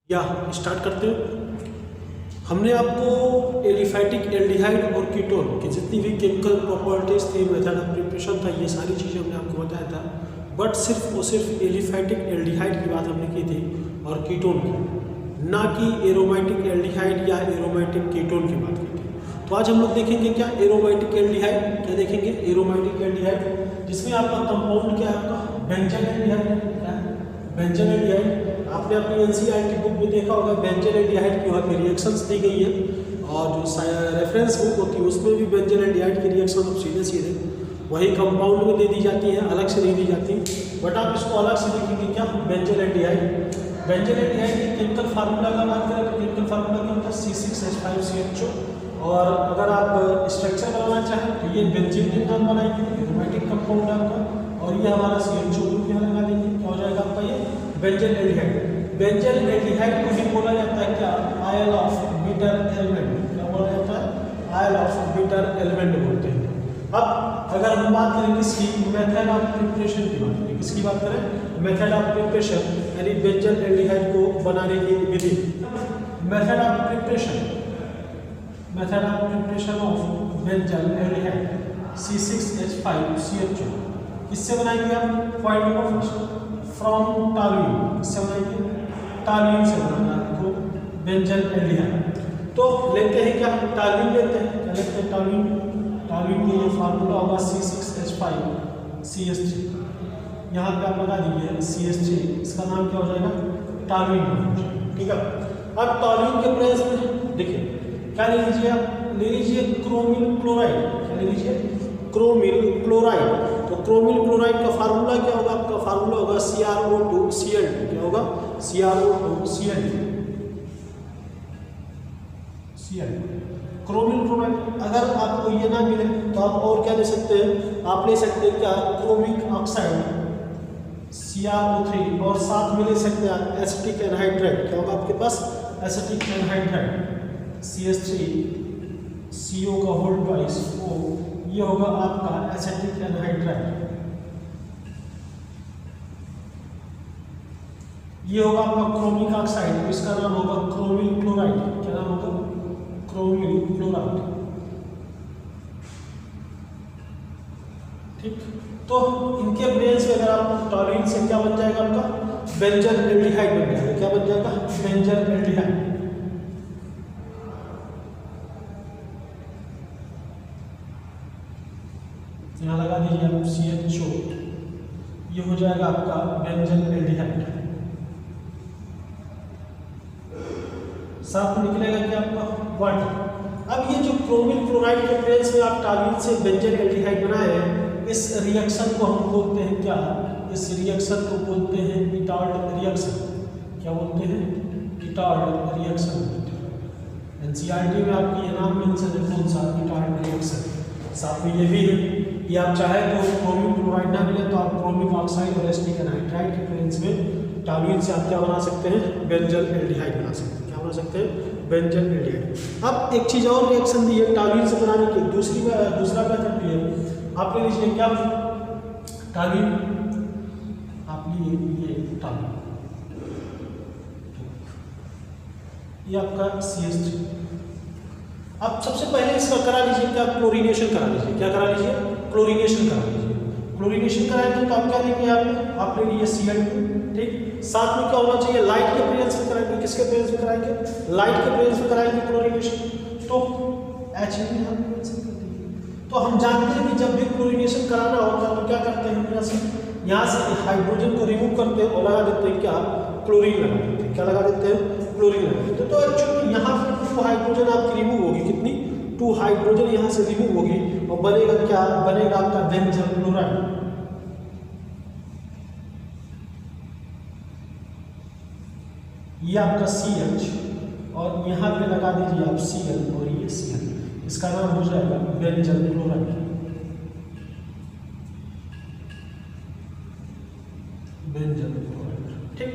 या स्टार्ट करते हैं। हमने आपको एलिफैटिक एल्डिहाइड और कीटोन की जितनी भी केमिकल प्रॉपर्टीज थी, मेथड ऑफ प्रिपरेशन था, ये सारी चीज़ें हमने आपको बताया था। बट सिर्फ और सिर्फ एलिफैटिक एल्डिहाइड की बात हमने की थी और कीटोन की, ना कि एरोमेटिक एल्डिहाइड या एरोमेटिक कीटोन की बात की थी। तो आज हम लोग देखेंगे क्या एरोमेटिक एल्डिहाइड, क्या देखेंगे एरोमेटिक एल्डिहाइड, जिसमें आपका कंपाउंड क्या है, आपका बेंजन एल्डिहाइड। क्या है? बेंजन एल्डिहाइड। आपने अपनी एनसीईआरटी बुक में देखा होगा बेंजन एल्डिहाइड की वहाँ पे रिएक्शंस दी गई है, और जो रेफरेंस बुक होती है उसमें भी बेंजन एल्डिहाइड की रिएक्शन अब सीधे सीधे वही कंपाउंड में दे दी जाती है, अलग से नहीं दी जाती। बट आप इसको अलग से देखेंगे क्या, बेंजन एल्डिहाइड। बेंजन एल्डिहाइड की केमिकल फार्मूला का बात करें तो केमिकल फार्मूला क्या होता है, C6H5CHO। और अगर आप स्ट्रक्चर बनाना चाहें तो ये बेंजीन के नाम बनाएंगे, एरोमेटिक कंपाउंड आपका, और ये हमारा CHO ग्रुप यहाँ लगा देंगे, क्या हो जाएगा आपका ये बेंजन एल्डिहाइड। बेंजन एल्डिहाइड को भी बोला जाता है क्या, आयल ऑफ बिटर एलिमेंट। क्या बोला जाता है, आयल ऑफ बिटर एलिमेंट बोलते हैं। अब अगर हम बात करें किसकी, मेथड ऑफ प्रिपरेशन की बात करें, किसकी बात करें, मेथड ऑफ प्रिपरेशन, यानी बेंजन एल्डिहाइड को बनाने की विधि। Method of preparation, method of preparation of benzene aldehyde C6H5CHO। किससे बनाएंगे आप, point number first, from toluene. किससे बनाएंगे, टॉल्यूइन से बनाना आपको बेंजन एल्डिहाइड। तो लेते हैं क्या, टॉल्यूइन लेते हैं, क्या लेते हैं टॉल्यूइन। टॉल्यूइन के लिए फार्मूला होगा C6H5CH3। यहाँ पे आप लगा दीजिए CH3, इसका नाम क्या हो जाएगा, टॉल्यूइन। ठीक है। अब टॉल्यूइन के प्लेस में देखिए क्या ले लीजिए आप, ले लीजिए क्रोमिल क्लोराइड। क्या ले लीजिए, क्रोमिल क्लोराइड। तो क्रोमिल क्लोराइड का फार्मूला क्या होगा, आपका फार्मूला होगा CrO2Cl2। क्या होगा, CrO2Cl2। Chromyl chloride. अगर आपको ये ना मिले तो आप और क्या ले सकते हैं, आप ले सकते हैं क्या, क्रोमिक ऑक्साइड CrO3, और साथ में ले सकते हैं एसिटिक एनहाइड्राइड। क्या होगा आपके पास, एसिटिक एनहाइड्राइड CH3 CO का होल ट्वाइस O, ये होगा आपका एसिटिक एनहाइड्राइड। ये होगा आपका क्रोमिक ऑक्साइड, इसका नाम होगा क्रोमिल क्लोराइड। क्या नाम होगा, क्रोमिल क्लोराइड। ठीक। तो इनके प्लेस में अगर आप टॉल्यूइन से क्या बन जाएगा आपका, बेंजन एल्डिहाइड बन जाएगा। क्या बन जाएगा, बेंजन एल्डिहाइड। यहाँ लगा दीजिए आप CHO, ये हो जाएगा आपका बेंजन एल्डिहाइड। साथ में निकलेगा क्या आपका, वाटर। अब ये जो क्रोमिल क्लोराइड के प्लेस में आप टॉल्यूइन से बेंजन एल्डिहाइड बनाए हैं, इस रिएक्शन को हम बोलते हैं क्या, इस रिएक्शन को बोलते हैं इटाल्ट रिएक्शन। क्या बोलते हैं, इटाल्ट रिएक्शन। एनसीईआरटी में आपकी ये नाम मेंशन है, कौन सा, इटाल्ट रिएक्शन। साथ में ये भी है कि आप चाहे तो क्रोमिक क्लोराइड ना मिले तो आप क्रोमिक ऑक्साइड और एसिटिक एनहाइड्राइड के प्लेस में टॉल्यूइन से आप क्या बना सकते हैं, बेंजन एल्डिहाइड बना सकते हैं। क्या बना सकते हैं, बेंजन एल्डिहाइड। अब एक चीज़ और रिएक्शन दी है टॉल्यूइन से बनाने की, दूसरा मेथड भी है। आप ले लीजिए क्या, टॉल्यूइन, आप ये टॉल्यूइन, ये आपका CH3। अब सबसे पहले इसका करा लीजिए क्या, क्लोरीनेशन करा लीजिए। क्या करा लीजिए, क्लोरीनेशन करा लीजिए। क्लोरीनेशन कराएंगे तो आप क्या लेंगे, आप ले लीजिए Cl2। ठीक। साथ में क्या होना चाहिए, लाइट के प्रेजेंस में कराएंगे। किसके प्रेजेंस में कराएंगे, लाइट के प्रेजेंस में कराएंगे क्लोरीनेशन। तो H हम मेंशन कर देंगे। तो हम जानते हैं कि जब भी क्लोरीनेशन कराना होता है तो क्या करते हैं, यहाँ से हाइड्रोजन को रिमूव करते हैं और लगा देते हैं क्या, क्लोरीन लगा देते हैं। क्या लगा देते हैं, क्लोरीन लगा देते हैं। तो एक्चुअली यहाँ पर 2 हाइड्रोजन आपकी रिमूव होगी, कितनी, 2 हाइड्रोजन यहाँ से रिमूव होगी, और बनेगा क्या, बनेगा आपका बेंजन क्लोराइड। ये आपका CH, और यहाँ पे लगा दीजिए आप Cl, और ये Cl, इसका नाम हो जाएगा बेंजन क्लोराइड। बेंजन क्लोराइड। ठीक।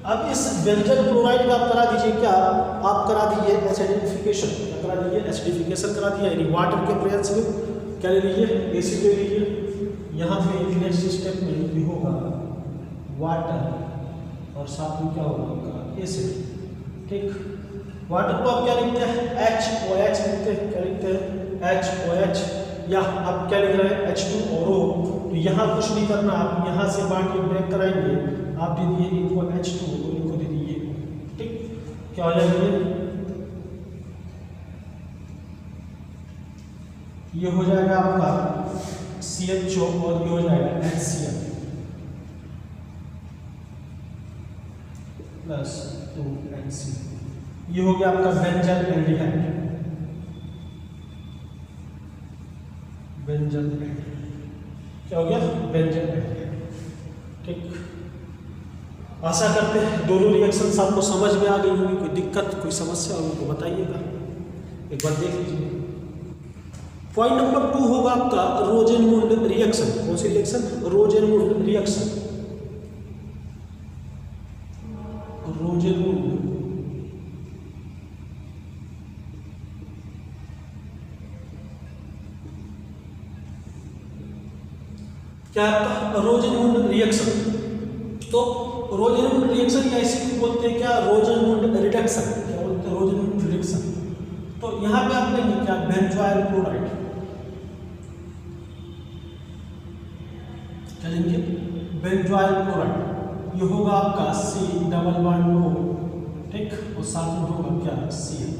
अब इस बेंजन क्लोराइड का आप करा दीजिए क्या, आप करा दीजिए एसिडिफिकेशन। क्या करा दीजिए, एसिडिफिकेशन करा दिया, यानी वाटर के प्रेजेंस में क्या ले लीजिए, एसिड ले लीजिए। यहाँ पे नेक्स्ट स्टेप में भी होगा वाटर, और साथ में क्या होगा, एसिड। ठीक। वाटर को आप क्या लिखते हैं, HOH लिखते हैं, क्या लिखते हैं HOH, या आप क्या लिख रहे हैं H2O। तो यहाँ कुछ नहीं करना, आप यहाँ से बांट के ब्रेक कराएंगे, आप दे दिए इनको H2 और इनको दे दिए, ठीक। क्या हो जाएगा ये हो जाएगा आपका CHO और ये हो जाएगा HCl प्लस 2NC। ये हो गया आपका बेंजल एल्डिहाइड, बेंजल एल्डिहाइड, क्या हो गया बेंजल एल्डिहाइड, ठीक। आशा करते हैं दोनों रिएक्शंस आपको समझ में आ गई होंगी। कोई दिक्कत कोई समस्या हो तो बताइएगा, एक बार देख लीजिए। पॉइंट नंबर 2 होगा आपका रोजेनमुंड रिएक्शन। कौन सी रिएक्शन, रोजेनमुंड रिएक्शन। रोजेनमुंड क्या आपका रोजेनमुंड रिएक्शन। तो रोजेनमुंड रिएक्शन या इसी को बोलते हैं क्या रोजेनमुंड रिडक्शन, क्या बोलते हैं रोजेनमुंड रिडक्शन। तो यहाँ पे आप लेंगे क्या बेंजोइल क्लोराइड, क्या लेंगे बेंजोइल क्लोराइड। ये होगा आपका C डबल बॉन्ड O, ठीक, और साथ में होगा क्या Cl।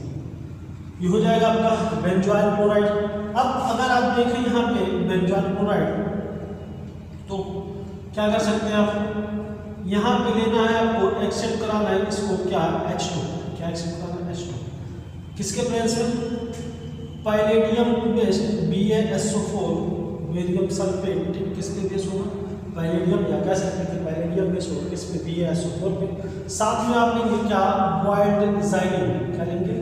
ये हो जाएगा आपका बेंजोइल क्लोराइड। अब अगर आप देखें यहाँ पे बेंजोइल क्लोराइड तो क्या कर सकते हैं आप, यहाँ पे लेना है आपको, एक्सेप्ट कराना है इसको क्या H2, क्या एक्सेप्ट कराना है H2 किसके प्रेजेंस में, palladium based BaSO4 barium sulphate, ठीक, किसके बेस होगा पैलेडियम, या कह सकते हैं कि पैलेडियम बेस होगा किस पे BaSO4 पे। साथ में आप लेंगे क्या बॉइल्ड ज़ाइलिन, क्या लेंगे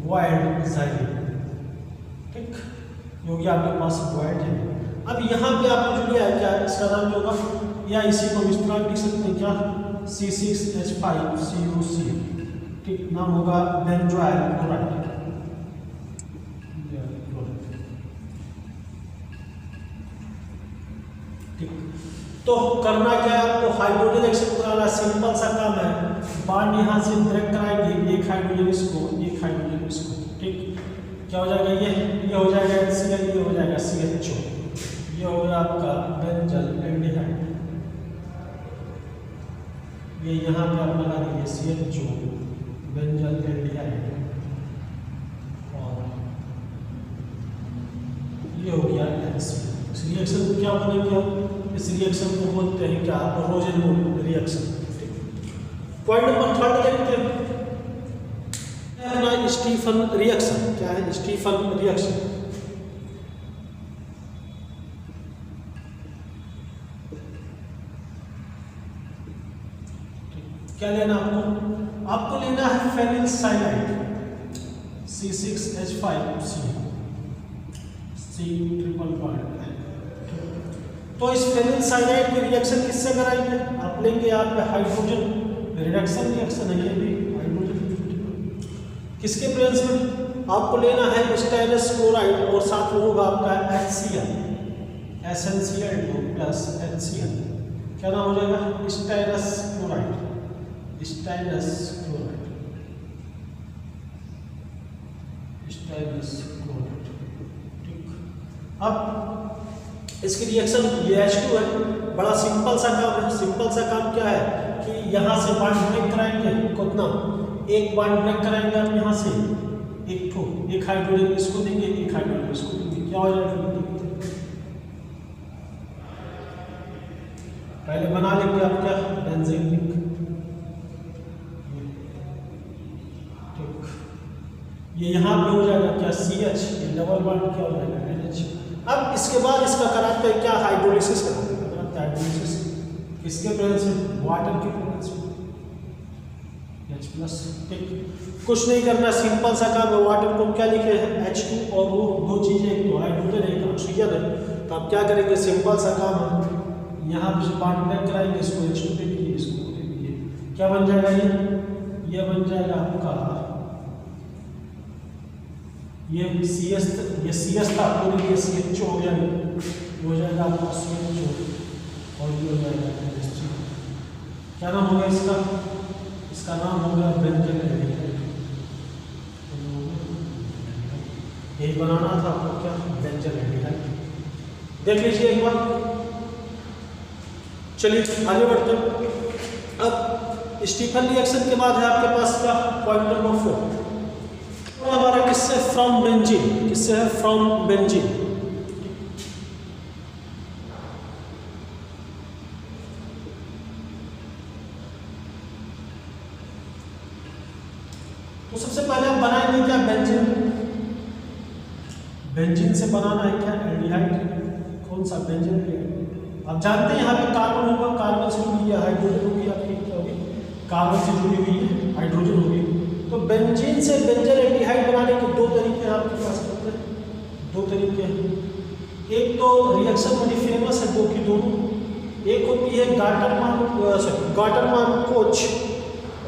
बॉइल्ड ज़ाइलिन, ठीक, जो कि आपके पास बॉइल्ड है। अब यहाँ पे आपने जो लिया है क्या इसका नाम होगा, या इसी को इस तरह लिख सकते हैं क्या C6H5COC, ठीक, नाम होगा बेंजोइल क्लोराइड, ठीक। तो करना क्या है आपको, हाइड्रोजन एक्सेप्ट कराना, सिंपल सा काम है, बॉन्ड यहाँ से ब्रेक कराएंगे, एक हाइड्रोजन इसको, एक हाइड्रोजन इसको, ठीक। क्या हो जाएगा ये हो जाएगा HCl, ये हो जाएगा CHO, ये हो गया आपका बेंजल एल्डिहाइड। ये यहाँ पे आप लगा दीजिए CHO बेंजल एल्डिहाइड, और ये हो गया HCl। इस रिएक्शन को क्या बनेगा, इस रिएक्शन को बोलते हैं क्या रोजेनमुंड रिएक्शन। पॉइंट नंबर 3 देखते हैं अपना स्टीफन रिएक्शन। क्या है स्टीफन रिएक्शन, क्या लेना आपको लेना है phenyl cyanide C6H5C triple bond. तो इस फेनिल साइनाइड की रिएक्शन किससे कराएंगे, आप लेंगे यहाँ पे हाइड्रोजन रिडक्शन रिएक्शन है, ये भी हाइड्रोजन किसके प्रेजेंस में, आपको लेना है स्टेरस क्लोराइड और साथ में होगा आपका HCl SnCl2 प्लस HCl, क्या नाम हो जाएगा स्टेरस क्लोराइड, स्टेरस क्लोराइड, स्टेरस क्लोराइड, ठीक। अब इसकी रिएक्शन ये H2 है, बड़ा सिंपल सा काम है। सिंपल सा काम क्या है कि यहाँ से बॉन्ड ब्रेक कराएंगे, कितना एक बॉन्ड ब्रेक कराएंगे आप यहाँ से, एक हाइड्रोजन इसको देंगे, एक हाइड्रोजन इसको देंगे, क्या हो जाएगा, पहले बना लेंगे आप क्या बेंजीन लिंक, ये यहाँ पे हो जाएगा क्या CH, ये डबल बॉन्ड क्या हो जाएगा NH। अब इसके बाद इसका कराते हैं क्या हाइड्रोलिसिस कराते हैं, हाइड्रोलिसिस किसके प्रेजेंस में, वाटर के प्रेजेंस में H+, ठीक। कुछ नहीं करना, सिंपल सा काम है। वाटर को क्या लिखे हैं H2 और वो दो चीजें, एक तो हाइड्रोजन है, एक ऑक्सीजन है। तो आप क्या करेंगे, सिंपल सा काम है, यहाँ पे बॉन्ड ब्रेक कराएंगे, इसको H2 दे दीजिए, इसको दे दीजिए, क्या बन जाएगा ये बन जाएगा आपका ये CS था, आपको ये CHO हो गया, हो जाएगा आपका CHO और ये हो जाएगा NH3। क्या नाम होगा इसका नाम होगा बेंजल एल्डिहाइड। यही बनाना था आपको, क्या बेंजन एल्डिहाइड। देख लीजिए एक बार, चलिए आगे बढ़ते हैं। अब स्टीफन रिएक्शन के बाद है आपके पास क्या, पॉइंट नंबर 4 हमारा किससे, फ्रॉम बेंजीन। किससे है, फ्रॉम बेंजीन। तो सबसे पहले आप बनाएंगे क्या, बेंजीन। बेंजीन से बनाना है क्या, एल्डिहाइड। कौन सा, बेंजीन। आप जानते हैं यहाँ पे कार्बन होगा, कार्बन से जुड़ी है, हाइड्रोजन होगी, आपकी क्या होगी, कार्बन से जुड़ी हुई है, हाइड्रोजन होगी। तो बेंजीन से बेंजन एल्डिहाइड बनाने के दो तरीके हैं आपके पास, दो तरीके हैं। एक तो रिएक्शन बड़ी फेमस है, दो की दोनों। एक होती है गाटरमान कोच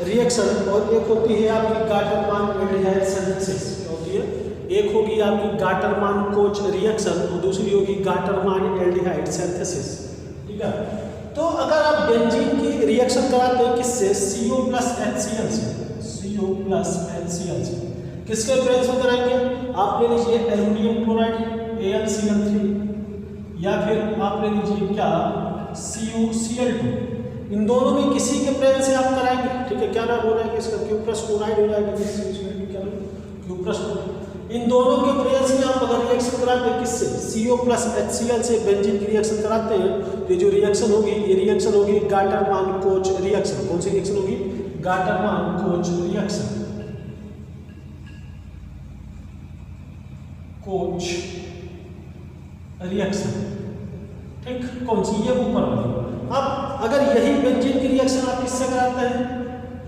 रिएक्शन, और एक होती है आपकी गाटरमान एल्डिहाइड सिंथेसिस। होती है, एक होगी आपकी गाटरमान कोच रिएक्शन और दूसरी होगी गाटरमान एल्डिहाइड सिंथेसिस। ठीक है, तो अगर आप बेंजीन की रिएक्शन कराते हैं किससे, CO प्लस HCl से, CO प्लस HCl से, किसके प्रेस में कराएंगे, आप ले लीजिए एल्युमिनियम क्लोराइड AlCl3, या फिर आप ले लीजिए क्या, CuCl2। इन दोनों में किसी के प्रेस से आप कराएंगे। ठीक है, क्या नाम हो रहा है इसका, क्यूप्रस क्लोराइड हो जाएगा, क्या क्यूप्रस। इन दोनों के प्रेस में आप अगर रिएक्शन कराते हैं किससे, CO प्लस HCl से बेंजीन की रिएक्शन कराते हैं, तो जो रिएक्शन होगी, ये रिएक्शन होगी गाटरमान कोच रिएक्शन। कौन सी रिएक्शन होगी, Gattermann coach reaction. Coach reaction, ठीक, कौन सी, ये ऊपर वाली। अब अगर यही बेंजीन की रिएक्शन आप किससे कराते हैं,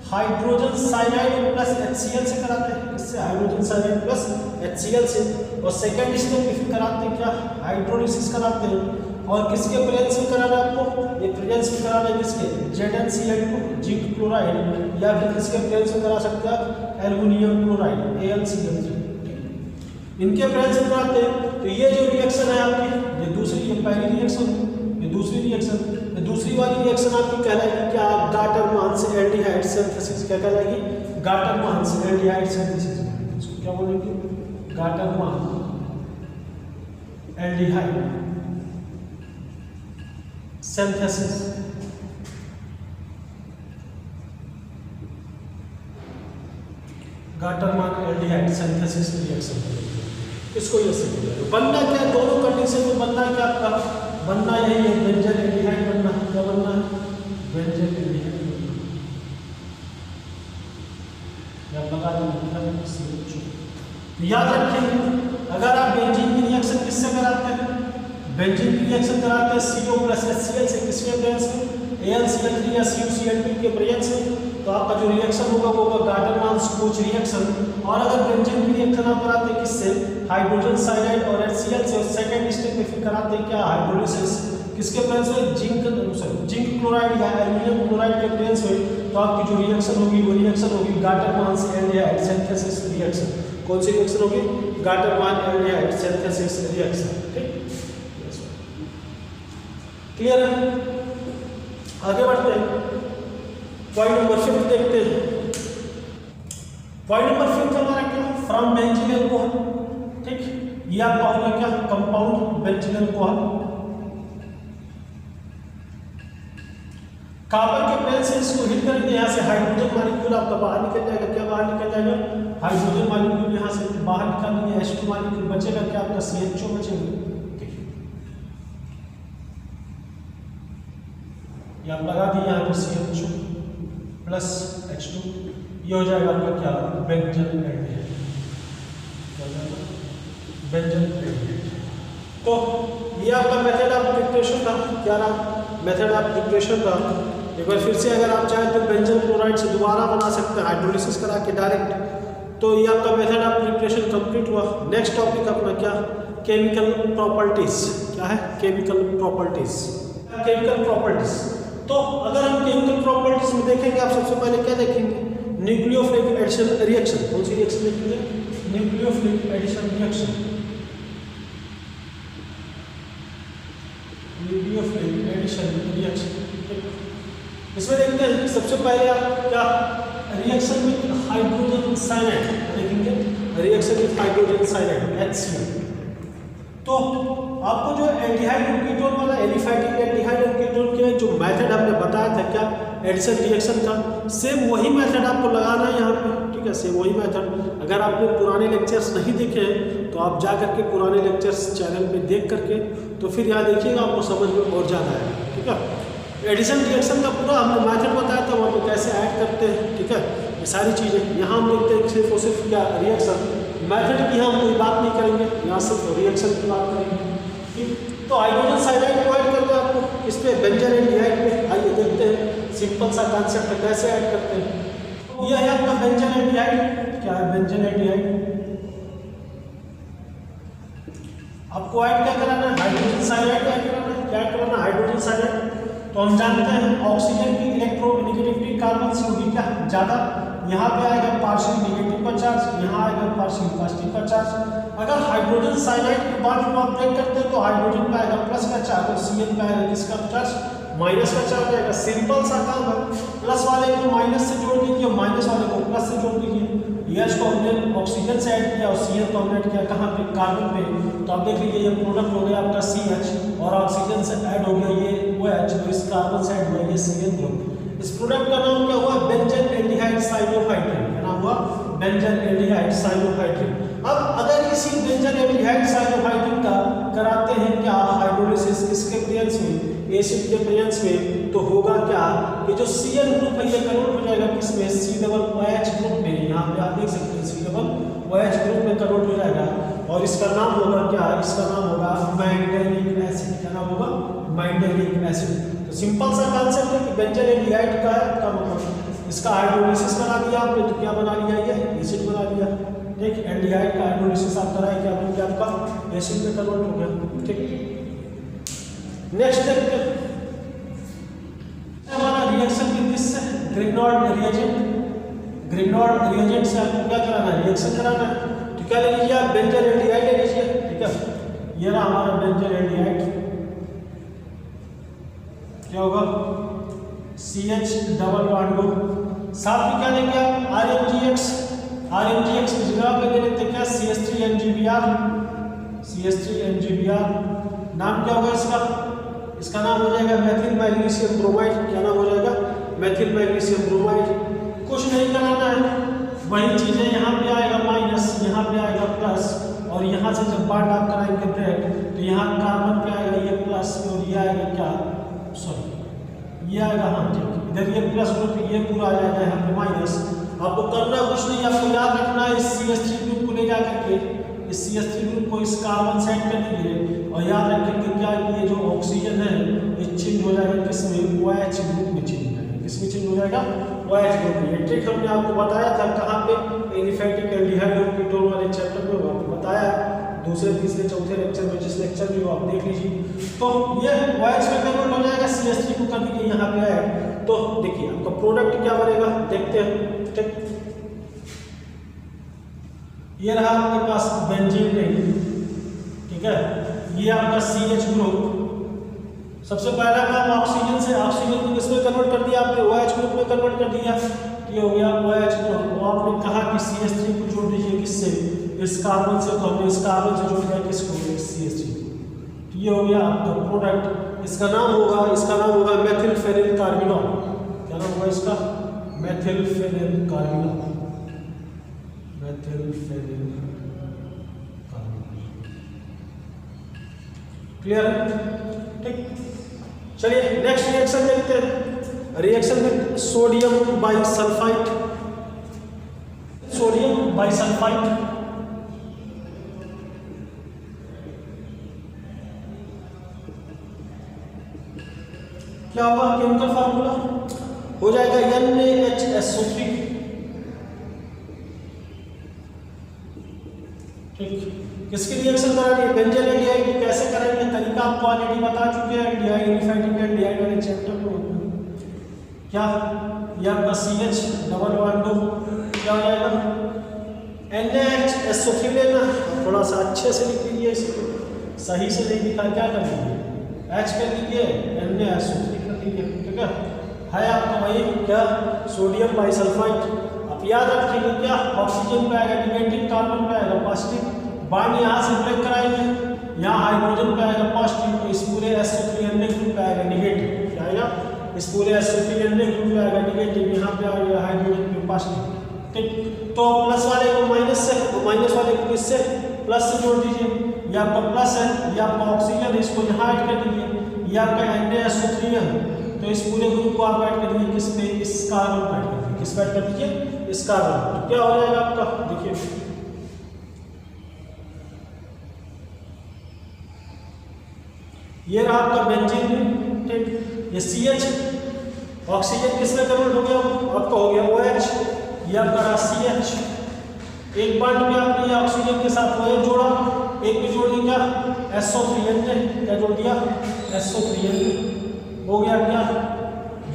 हाइड्रोजन साइनाइड प्लस HCl से कराते हैं। किससे, हाइड्रोजन साइनाइड प्लस HCl से। और सेकंड स्टेप में फिर कराते हैं क्या, हाइड्रोलिसिस कराते हैं। और किसके प्रेजेंस में कराना है आपको, ये प्रेजेंस में कराना है किसके, ZnCl2 जिंक क्लोराइड, या फिर किसके प्रेजेंस में करा सकते हैं आप, एल्युमिनियम क्लोराइड AlCl3। इनके प्रेजेंस में कराते हैं। तो ये जो रिएक्शन है आपकी, ये दूसरी, ये पहली रिएक्शन, ये दूसरी रिएक्शन। दूसरी वाली रिएक्शन आपकी कहलाएगी क्या, गाटरमान से एल्डिहाइड सिंथेसिस। क्या कहलाएगी, गाटरमान से एल्डिहाइड सिंथेसिस। इसको क्या बोलेंगे, Gattermann aldehyde synthesis. Gattermann aldehyde synthesis reaction, इसको ये से बनना क्या, दोनों कंडीशन में बनना क्या आपका, बनना यही है, बेंजन एल्डिहाइड बनना। क्या बनना है, बेंजन एल्डिहाइड बनना। या लगा देंगे, याद रखें, अगर आप बेंजीन की रिएक्शन किससे कराते हैं, बेंजीन की रिएक्शन कराते हैं CO प्लस HCl से। किसके प्रेजेंस में, AlCl3 या CuCl2 के प्रेजेंस में। तो आपका जो रिएक्शन होगा वो होगा गाटरमान कोच रिएक्शन। और अगर बेंजीन की रिएक्शन आप कराते हैं किससे, हाइड्रोजन साइनाइड और HCl से। सेकंड स्टेप में फिर कराते हैं क्या, हाइड्रोलिसिस। किसके प्रेजेंस में, जिंक क्लोराइड या एल्युमिनियम क्लोराइड के प्रेजेंस में। तो आपकी जो रिएक्शन होगी वो रिएक्शन होगी गाटरमान से एल्डिहाइड सिंथेसिस रिएक्शन। कौन सी रिएक्शन होगी, गाटरमान एल्डिहाइड सिंथेसिस रिएक्शन। ठीक, क्लियर है। आगे बढ़ते हैं, पॉइंट नंबर 5 देखते हैं। पॉइंट नंबर 5 हमारा क्या, फ्रॉम बेंजीन अल्कोहल। ठीक, ये आपका हो गया क्या, कंपाउंड बेंजीन अल्कोहल। कॉपर के प्रेजेंस से इसको हिट करेंगे, यहाँ से हाइड्रोजन मॉलिक्यूल आपका बाहर निकल जाएगा। क्या बाहर निकल जाएगा, हाइड्रोजन मॉलिक्यूल यहाँ से बाहर निकाल देंगे, H2 मॉलिक्यूल बचेगा क्या, आपका CHO बचेगा। ये आप लगा दिए यहाँ पर CHO प्लस H2, ये हो जाएगा आपका क्या, बेंजन एल्डिहाइड। बेंजन एल्डिहाइड। तो ये आपका मेथड ऑफ प्रिपरेशन था। क्या नाम, मेथड ऑफ प्रिपरेशन था। एक बार फिर से अगर आप चाहें तो बेंजन क्लोराइड से दोबारा बना सकते हैं, हाइड्रोलिसिस करा के डायरेक्ट। तो ये आपका मेथड ऑफ प्रिपरेशन कंप्लीट हुआ। नेक्स्ट टॉपिक अपना क्या, केमिकल प्रॉपर्टीज। क्या है, केमिकल प्रॉपर्टीज। केमिकल प्रॉपर्टीज, तो अगर हम केमिकल प्रॉपर्टीज में देखेंगे, आप सबसे पहले क्या देखेंगे, न्यूक्लियोफिलिक एडिशन रिएक्शन। कौन सी रिएक्शन देखेंगे, nucleophilic addition reaction. Nucleophilic addition reaction, इसमें देखते हैं सबसे पहले आप क्या, रिएक्शन विद हाइड्रोजन साइनाइड देखेंगे। Reaction with hydrogen cyanide HCl। तो आपको जो एल्डिहाइड और कीटोन वाला एलिफैटिक एल्डिहाइड और कीटोन के जो मेथड हमने बताया था क्या एडिशन रिएक्शन का, सेम वही मेथड आपको लगाना है यहाँ पे, ठीक है, सेम वही मेथड। अगर आपने पुराने लेक्चर्स नहीं देखे हैं तो आप जा करके पुराने लेक्चर्स चैनल पे देख करके तो फिर यहाँ देखिएगा, आपको समझ में और ज़्यादा आएगा, ठीक है। एडिशन रिएक्शन का पूरा हमने मेथड बताया था, वहाँ पे कैसे ऐड करते हैं, ठीक है, ये सारी चीज़ें। यहाँ हम लिखते हैं सिर्फ और सिर्फ क्या रिएक्शन, मेथड की हम कोई बात नहीं करेंगे, यहाँ सिर्फ रिएक्शन की बात करेंगे, ठीक। तो हाइड्रोजन साइनाइड को ऐड करना है आपको इस पे बेंजन एल्डिहाइड पे, आइए देखते हैं सिंपल सा कॉन्सेप्ट कैसे ऐड करते हैं। यह है आपका बेंजन एल्डिहाइड, क्या है बेंजन एल्डिहाइड, आपको ऐड क्या कराना है, हाइड्रोजन साइनाइड ऐड कराना है, क्या ऐड कराना है, हाइड्रोजन साइनाइड। तो हम जानते हैं ऑक्सीजन की इलेक्ट्रोनेगेटिविटी कार्बन से होगी क्या ज़्यादा, यहाँ पे आएगा पार्शियल नेगेटिव का चार्ज, यहाँ आएगा पार्शियल पॉजिटिव का चार्ज। अगर हाइड्रोजन साइनाइड के बाद जो आप ब्रेक करते हैं तो हाइड्रोजन पे आएगा प्लस का चार्ज और Cl पे आएगा किसका चार्ज, माइनस का चार्ज आएगा। सिंपल सा काम है, प्लस वाले को माइनस से जोड़ दीजिए, माइनस वाले को प्लस से जोड़ दीजिए। H को हमने ऑक्सीजन से ऐड किया और Cl को हमने ऐड किया कहाँ पे, कार्बन पे। तो आप देख लीजिए ये प्रोडक्ट हो गया आपका CH और ऑक्सीजन से ऐड हो गया ये OH, तो इस कार्बन से ऐड हुआ ये Cl ग्रुप। इस प्रोडक्ट का नाम क्या हुआ, बेंजन एल्डिहाइड साइनोहाइड्रिन, क्या नाम हुआ, बेंजन एल्डिहाइड साइनोहाइड्रिन। अब अगर इसी बेंजन एल्डिहाइड साइनोहाइड्रिन का कराते हैं क्या हाइड्रोलिसिस, किसके प्रेजेंस में, एसिड के प्रेजेंस में, तो होगा क्या, ये जो Cl ग्रुप है ये कन्वर्ट हो जाएगा किसमें, C∆OH ग्रुप में। यहाँ पे आप देख सकते हैं C∆OH ग्रुप में कन्वर्ट हो जाएगा और इसका नाम होगा क्या, इसका नाम होगा मैंगनीक एसिड, क्या नाम होगा, मैंगनीक एसिड। तो सिंपल सा कॉन्सेप्ट है कि बेंजन एल्डिहाइड का मतलब इसका हाइड्रोलिसिस बना दिया आपने तो क्या बना लिया, ये एसिड बना लिया, ठीक। एल्डिहाइड का हाइड्रोलिसिस आप कराए क्या बन गया, आपका एसिड में कन्वर्ट हो गया, ठीक। नेक्स्ट देखते हैं हमारा reaction with this Grignard reagent. Grignard reagent से आपको क्या कराना है, रिएक्शन कराना है। तो क्या ले लीजिए आप, बेंजन एल्डिहाइड ले लीजिए, ठीक है। ये रहा हमारा बेंजन एल्डिहाइड, क्या होगा CH डबल बॉन्ड, साथ में क्या लेंगे आप RMGX, RMGX की जगह पे ले लेते हैं क्या CH3NGBr, CH3NGBr। नाम क्या होगा इसका, इसका नाम हो जाएगा मेथिल मैग्नीशियम ब्रोमाइड, क्या नाम हो जाएगा, मेथिल मैग्नीशियम ब्रोमाइड। कुछ नहीं कराना है, वही चीजें यहाँ पे आएगा माइनस, यहाँ पे आएगा प्लस, और यहाँ से जब बांड आप कराएंगे ब्रेक तो यहाँ कार्बन पे आएगा ये प्लस और ये आएगा क्या, सॉरी ये आएगा, हाँ ठीक, इधर ये प्लस ग्रुप ये पूरा आ जाएगा यहाँ पे माइनस। आपको करना कुछ नहीं, आपको याद रखना है इस CH3 ग्रुप को ले जा करके इस CH3 ग्रुप को इस कार्बन से ऐड कर दीजिए और याद रखेंगे क्या ये जो ऑक्सीजन है ये चेंज हो जाएगा किसमें, OH ग्रुप में चेंज हो जाएगा, किसमें चेंज हो जाएगा, OH ग्रुप में। ये ट्रिक हमने आपको बताया था कहाँ पे, एलिफैटिक एल्डिहाइड और कीटोन वाले चैप्टर में आपको बताया, दूसरे तीसरे चौथे लेक्चर में, जिस लेक्चर में वो आप देख लीजिए। तो ये OH में कन्वर्ट हो जाएगा, CH3 को कर दीजिए यहाँ पे ऐड, तो देखिए आपका प्रोडक्ट क्या बनेगा, देखते हैं, ठीक। ये रहा आपके पास बेंजीन रिंग, ठीक है, ये आपका CH ग्रुप। सबसे पहला काम ऑक्सीजन से, ऑक्सीजन को किसमें कन्वर्ट कर दिया आपने, OH ग्रुप में कन्वर्ट कर दिया, ये हो गया OH ग्रुप। और आपने कहा कि CH3 को जोड़ दीजिए किससे, इस कार्बन से, तो हमने इस कार्बन से जोड़ दिया किसको, CH3। तो ये हो गया आपका प्रोडक्ट, इसका नाम होगा मेथिल फेनिल कार्बिनॉल, क्या नाम होगा इसका, methyl phenyl carbinol, methyl phenyl carbinol. Clear है, ठीक। चलिए नेक्स्ट रिएक्शन देखते हैं, रिएक्शन में सोडियम बाइसल्फाइड, सोडियम बाइसल्फाइड क्या होगा, केमिकल फार्मूला हो जाएगा NaHSO3, ठीक। किसकी रिएक्शन करानी है, बेंजन एल्डिहाइड की। कैसे करेंगे, तरीका आपको ऑलरेडी बता चुके हैं, एल्डिहाइड एलिफैटिक एल्डिहाइड वाले चैप्टर में। क्या ये आपका CH डबल बॉन्ड क्या हो जाएगा, NaHSO3 लेना, थोड़ा सा अच्छे से लिख लीजिए, इसको सही से नहीं लिखा, क्या कर लीजिए H कर लीजिए, NaSO3 कर लीजिए, ठीक है आपका वही क्या सोडियम बाइसल्फाइड। आप याद रखिएगा क्या, ऑक्सीजन पे आएगा नेगेटिव, कार्बन पे आएगा पॉजिटिव, बॉन्ड यहाँ से ब्रेक कराएंगे, यहाँ हाइड्रोजन पे आएगा पॉजिटिव, तो इस पूरे SO3 ग्रुप पे आएगा नेगेटिव, क्या आएगा, इस पूरे SO3 ग्रुप पे आएगा नेगेटिव, यहाँ पे आएगा हाइड्रोजन पे पॉजिटिव, ठीक। तो प्लस वाले को माइनस से, माइनस वाले को किससे, प्लस से जोड़ दीजिए, ये आपका प्लस है, ये आपका ऑक्सीजन, इसको यहाँ ऐड कर दीजिए, ये आपका NaSO3 है, तो इस पूरे ग्रुप को आप ऐड कर दीजिए किस पे, इस कार्बन पे ऐड कर दीजिए, किस पे ऐड कर दीजिए, इस कार्बन। तो क्या हो जाएगा आपका, देखिए ये रहा आपका बेंजीन, ठीक। ये CH ऑक्सीजन किस में कन्वर्ट हो गया, आपका हो गया OH, ये आपका रहा CH, एक बॉन्ड में आपने ये ऑक्सीजन के साथ OH जोड़ा, एक भी जोड़ दिया SO3 क्या जोड़ दिया, SO3 हो गया क्या,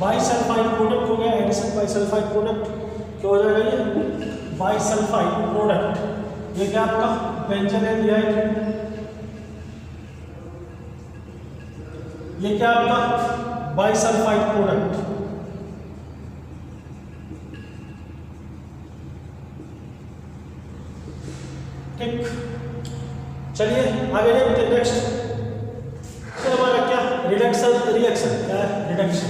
बाइसल्फाइड प्रोडक्ट हो गया, एडिशन बाइसल्फाइड प्रोडक्ट, क्या हो जाएगा ये, बाइसल्फाइड प्रोडक्ट, ये क्या आपका बेंजीन एल्डिहाइड, ये क्या आपका बाइसल्फाइड प्रोडक्ट, ठीक। चलिए आगे देखते हैं नेक्स्ट, फिर हमारा क्या रिडक्शन रिएक्शन, क्या है रिडक्शन।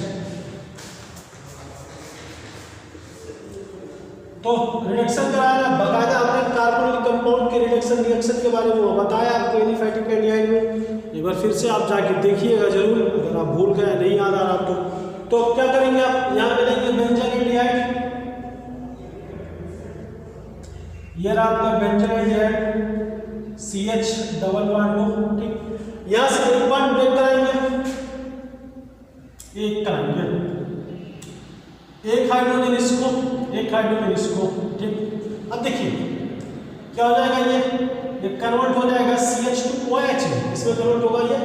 तो रिडक्शन कराया, बकायदा हमने कार्बोनिल कंपाउंड के रिडक्शन रिएक्शन के बारे में बताया आपको एलिफैटिक एल्डिहाइड में, एक बार फिर से आप जाके देखिएगा जरूर, अगर आप भूल गए नहीं याद आ रहा तो क्या करेंगे आप, यहाँ पे लेंगे बेंजीन एल्डिहाइड, ये रहा आपका benzene aldehyde CH double bond, ठीक। यहाँ से एक बॉन्ड ब्रेक कराएंगे, एक कराएंगे, एक हाइड्रोजन इसको, एक हाइड्रोजन इसको, ठीक। अब देखिए क्या हो जाएगा, ये कन्वर्ट हो जाएगा CH to OH, इसमें कन्वर्ट होगा, ये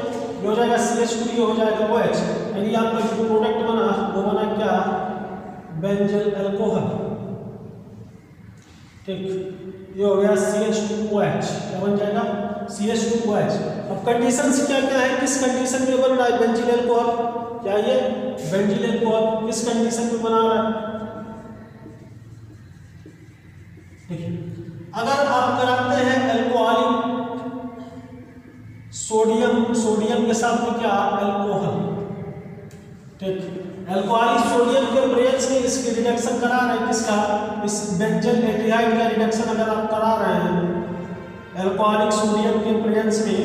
हो जाएगा CH to ये हो जाएगा OH, यानी आपका जो प्रोडक्ट बना वो बना क्या, बेंजीन अल्कोहल, ठीक। ये हो गया CH to OH, क्या बन जाएगा CH to OH। अब कंडीशन क्या क्या है, किस कंडीशन में बन रहा है बेंजीन अल्कोहल, क्या ये बेंजीन अल्कोहल किस कंडीशन में बना रहा है, देखिए अगर आप कराते हैं अल्कोहलिक सोडियम के साथ में क्या अल्कोहल, ठीक। अल्कोहलिक सोडियम के प्रेजेंस में इसकी रिडक्शन करा रहे हैं, किसका, इस बेंजीन एल्डिहाइड का रिडक्शन अगर आप करा रहे हैं अल्कोहलिक सोडियम के प्रेजेंस में,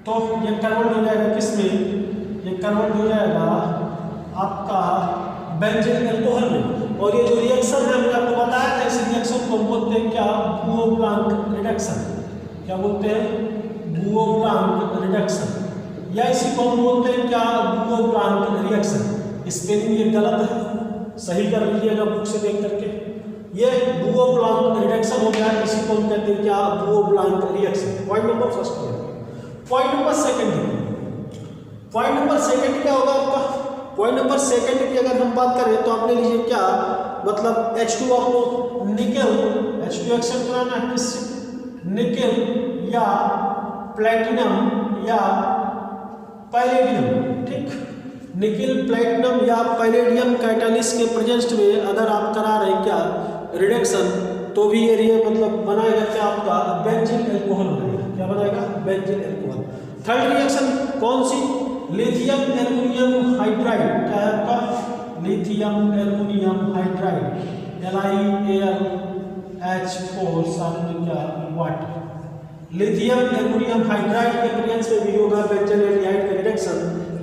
तो ये कन्वर्ट हो जाएगा किसमें, ये कन्वर्ट हो जाएगा आपका बेंजीन अल्कोहल में। और ये जो रिएक्शन है मैंने आपको बताया था, इस रिएक्शन को बोलते हैं क्या, बुओ-प्लांक रिडक्शन, क्या बोलते हैं, बुओ-प्लांक रिडक्शन, या इसी को हम बोलते हैं क्या, बुओ-प्लांक रिएक्शन। स्पेलिंग ये गलत है, सही कर लीजिएगा बुक से देख करके, ये बुओ-प्लांक रिडक्शन हो गया, इसी को हम कहते हैं क्या, बुओ-प्लांक रिएक्शन। पॉइंट नंबर फर्स्ट है। Point number second, point number second क्या होगा आपका, पॉइंट नंबर सेकंड की अगर हम बात करें तो आपने लीजिए क्या, मतलब H2 आपको निकेल, H2 एक्सेप्ट कराना है किस, निकेल या प्लेटिनम या पैलेडियम, ठीक। निकेल, प्लेटिनम या पैलेडियम कैटालिस्ट के प्रेजेंस में अगर आप करा रहे हैं क्या रिडक्शन, तो भी ये मतलब बनाएगा क्या आपका बेंजीन अल्कोहल बनाएगा, क्या बनाएगा बेंजीन अल्कोहल। थर्ड रिएक्शन कौन सी, लिथियम एल्युमिनियम हाइड्राइड, क्या है आपका लिथियम एल्युमिनियम हाइड्राइड, LiAlH4 साथ में क्या वाटर, लिथियम एल्युमिनियम हाइड्राइड के प्रेजेंस में भी होगा बेंजीन एल्डिहाइड का रिडक्शन,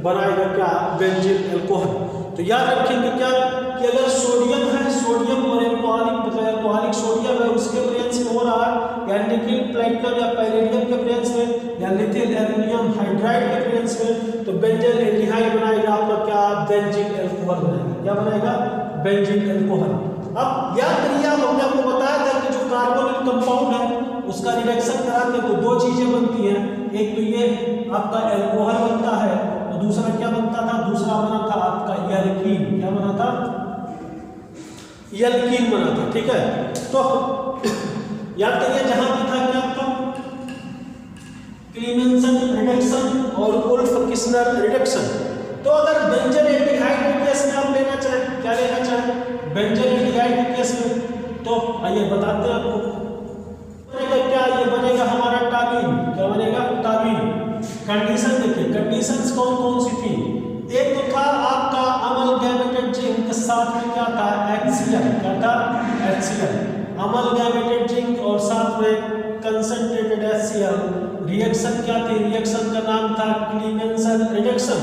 बनाएगा क्या बेंजीन अल्कोहल। तो याद रखेंगे क्या कि अगर सोडियम है, सोडियम और एल्कोहलिक मतलब एल्कोहलिक सोडियम है, उसके प्रेजेंस में हो रहा है, या निकेल, प्लेटिनम या पैलेडियम के प्रेजेंस में, या लिथियम एल्युमिनियम हाइड्राइड के प्रेजेंस में, तो बेंजीन एल्डिहाइड बनाएगा आपका क्या बेंजीन अल्कोहल बनाएगा, क्या बनाएगा बेंजीन अल्कोहल। अब याद करिए, हमने आपको बताया था कि जो कार्बोनिल कंपाउंड है उसका रिडक्शन कराते तो दो चीजें बनती हैं, एक तो ये आपका अल्कोहल बनता है, और दूसरा क्या बनता था, दूसरा बना था आपका एल्कीन, क्या बना था, एल्कीन बना था, ठीक है। तो याद करिए जहां भी था क्या आपका क्लीमेंसन रिडक्शन और वुल्फ-किस्लर रिडक्शन। तो अगर बेंजीन एल्डिहाइड के केस में आप लेना चाहें, क्या लेना चाहें, बेंजल एल्डिहाइड के केस में, तो आइए बताते हैं आपको। बनेगा क्या, ये बनेगा हमारा टालीन। क्या बनेगा, टालीन। कंडीशन देखिए, कंडीशंस कौन कौन सी थी। एक तो था आपका अमलगैमेटेड जिंक, साथ में क्या था, HCl। क्या था, HCl। अमलगैमेटेड जिंक और साथ में कंसंट्रेटेड HCl। रिएक्शन क्या थी, रिएक्शन का नाम था क्लीमेंसन रिडक्शन।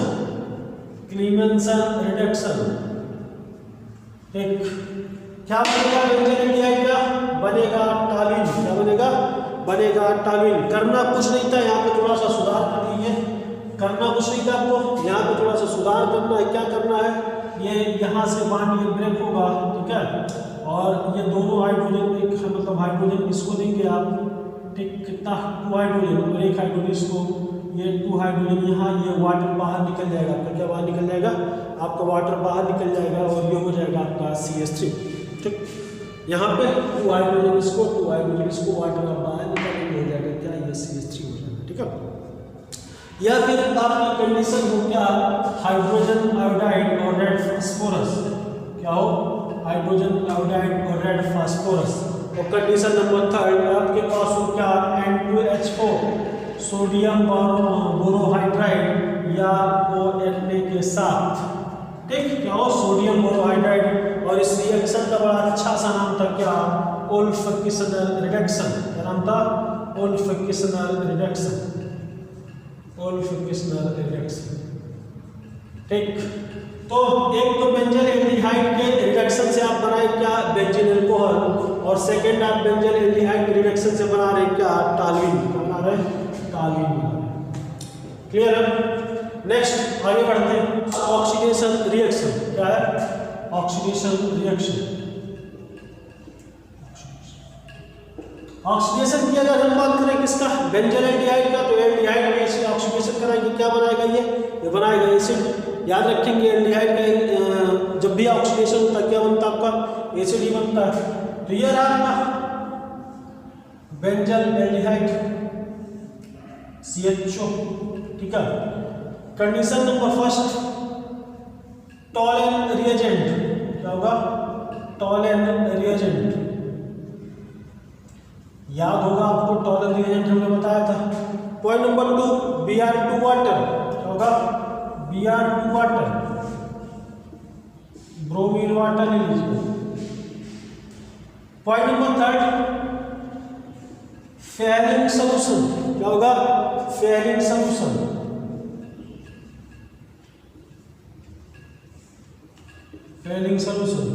क्लीमेंसन रिडक्शन। एक क्या बनेगा बेंजल एल्डिहाइड का, बनेगा टालीन। क्या बनेगा, बनेगा टालीन। करना कुछ नहीं था, यहाँ पे थोड़ा सा सुधार कर दीजिए। करना कुछ नहीं था आपको, यहाँ पे थोड़ा सा सुधार करना है। क्या करना है, ये यहाँ से बॉन्ड ये ब्रेक होगा, ठीक है, और ये दोनों हाइड्रोजन, एक मतलब हाइड्रोजन इसको देंगे आप, ठीक, कितना, 2 हाइड्रोजन और 1 हाइड्रोजन इसको, ये 2 हाइड्रोजन यहाँ, ये वाटर बाहर निकल जाएगा आपका। क्या बाहर निकल जाएगा, आपका वाटर बाहर निकल जाएगा और ये हो जाएगा आपका CH3। ठीक, यहाँ पे 2 हाइड्रोजन इसको, 2 हाइड्रोजन इसको, वाटर बाहर निकल हो जाएगा क्या, ये CH3 हो जाएगा। ठीक है, या फिर आपकी कंडीशन हो क्या, हाइड्रोजन आयोडाइड और रेड फास्फोरस। क्या हो, हाइड्रोजन आयोडाइड और रेड फास्फोरस। और कंडीशन नंबर 3 आपके पास हो क्या, N2H4 सोडियम बोरोहाइड्राइड या ONA के साथ। ठीक, क्या हो, सोडियम बोरोहाइड्राइड। और इस रिएक्शन का बड़ा अच्छा सा नाम था क्या, ओल्फकिसनल रिडक्शन। क्या नाम था, ओल्फकिसनल रिडक्शन। ओल्फकिसनल रिडक्शन। ठीक, तो एक तो बेंजल एल्डिहाइड के रिडक्शन से आप बनाए क्या, बेंजीन अल्कोहल, और सेकंड आप बेंजल एल्डिहाइड के रिडक्शन से बना रहे क्या, टालीन। बना रहे, टालीन। क्लियर है। नेक्स्ट आगे बढ़ते हैं, ऑक्सीडेशन रिएक्शन। क्या है, ऑक्सीडेशन रिएक्शन। ऑक्सीडेशन की अगर हम बात करें किसका, बेंजल एल्डिहाइड का, तो एल्डिहाइड में इसे ऑक्सीडेशन कराएंगे, क्या बनाएगा ये बनाएगा एसिड। याद रखेंगे एल्डिहाइड का जब भी ऑक्सीडेशन होता है क्या बनता है आपका, एसिड ही बनता है। तो ये रहा आपका बेंजल एल्डिहाइड CHO। ठीक है, कंडीशन नंबर 1, टॉलेन रिएजेंट। क्या होगा, टॉलेन रिएजेंट। याद होगा आपको, टॉलेन रिएजेंट हमने बताया था। Point number 2, Br2 water. क्या होगा, Br2 वाटर, ब्रोमीन वाटर ले लीजिए। Point number 3, Fehling solution. क्या होगा, Fehling solution. Fehling solution.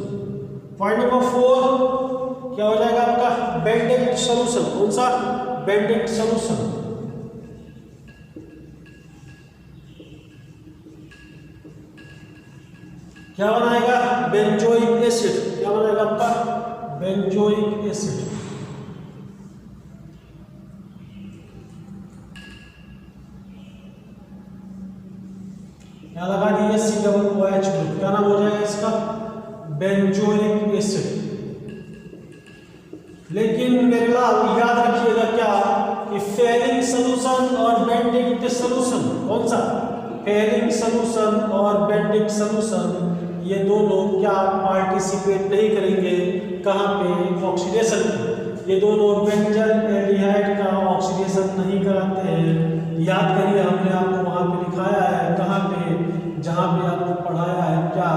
Point number 4 क्या हो जाएगा आपका, बेंडिक्ट सॉल्यूशन। कौन सा, बेंडिक्ट सॉल्यूशन। क्या बनाएगा, बेंजोइक एसिड। क्या बनाएगा आपका, बेंजोइक एसिड। क्या लगा दीजिए, COOH ग्रुप। क्या नाम हो जाएगा इसका, बेंजोइक एसिड। लेकिन मेरे लाल याद रखिएगा क्या, कि फेरिन सॉल्यूशन और बेंडिक्ट सॉल्यूशन, कौन सा, फेरिन सॉल्यूशन और बेंडिक्ट सॉल्यूशन, ये दोनों क्या पार्टिसिपेट नहीं करेंगे, कहाँ पे, ऑक्सीडेशन पे। ये दोनों बेंजल एल्डिहाइड का ऑक्सीडेशन नहीं कराते हैं। याद करिए, हमने आपको वहाँ पे लिखाया है, कहाँ पे, जहाँ पे आपको पढ़ाया है क्या,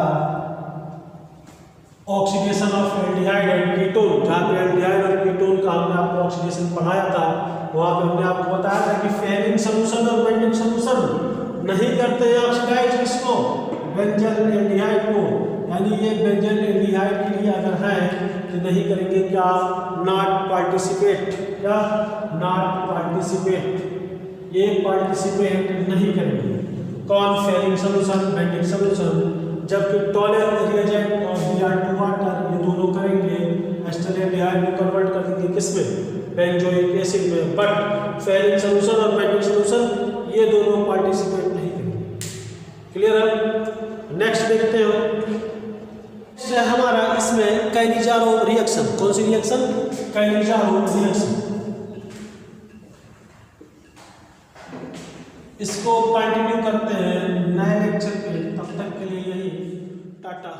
oxidation of aldehyde and ketone. जहाँ पे एल्डिहाइड और कीटोन का हमने आपको ऑक्सीडेशन पढ़ाया था, वहाँ पे हमने आपको बताया था कि फेरिन सॉल्यूशन और बेंडिक्ट सॉल्यूशन नहीं करते हैं ऑक्सीडाइज किसको, बेंजल एल्डिहाइड को। यानी ये बेंजल एल्डिहाइड के लिए अगर है तो नहीं करेंगे क्या, नॉट पार्टिसिपेट। क्या, नॉट पार्टिसिपेट, ये पार्टिसिपेट नहीं करेंगे। कौन, फेरिन सॉल्यूशन, बेंडिक्ट सॉल्यूशन। जबकि टॉलेन रिएजेंट और Br2 वाटर ये दोनों करेंगे, एस्टर एल्डिहाइड को कन्वर्ट कर देंगे किसमें, बेंजोइक एसिड में। बट फेरिन सॉल्यूशन और बेंडिक्ट सॉल्यूशन ये दोनों पार्टिसिपेट नहीं करेंगे। क्लियर है। नेक्स्ट देखते हैं हमारा इसमें काइनेजारो रिएक्शन। कौन सी रिएक्शन, काइनेजारो रिएक्शन। इसको कंटिन्यू करते हैं नए लेक्चर पे। तब तक के लिए यही टाटा।